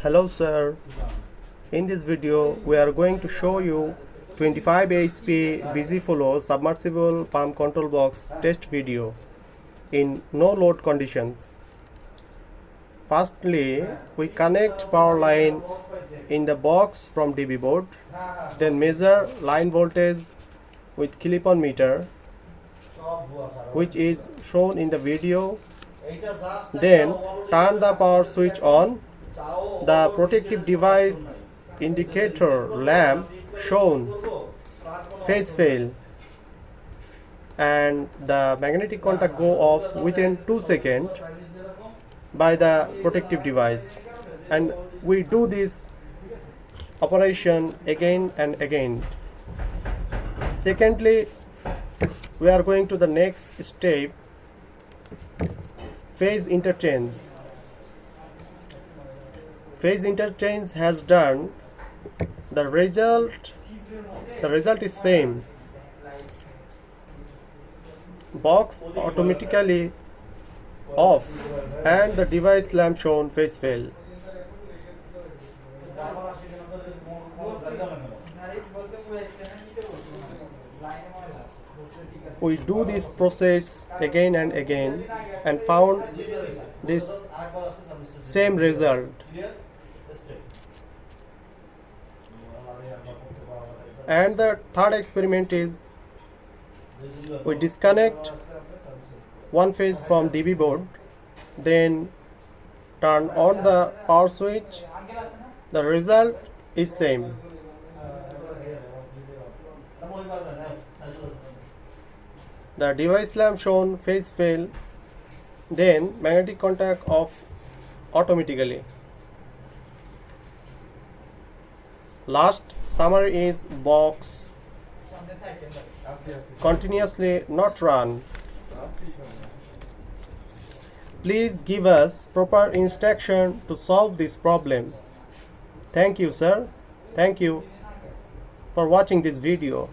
Hello sir, in this video we are going to show you 25 HP busy flow submersible pump control box test video in no load conditions. Firstly, we connect power line in the box from DB board, then measure line voltage with clip-on meter which is shown in the video, then turn the power switch on. The protective device indicator lamp shown phase fail and the magnetic contact go off within 2 seconds by the protective device, and we do this operation again and again. Secondly, we are going to the next step, phase interchange. Phase interchange has done, the result is same. Box automatically off and the device lamp shown phase fail. We do this process again and again and found this same result. And the third experiment is, we disconnect one phase from DB board, then turn on the power switch. The result is same. The device lamp shown phase fail, then magnetic contact off automatically. Last summary is, box continuously not run. Please give us proper instruction to solve this problem. Thank you sir. Thank you for watching this video.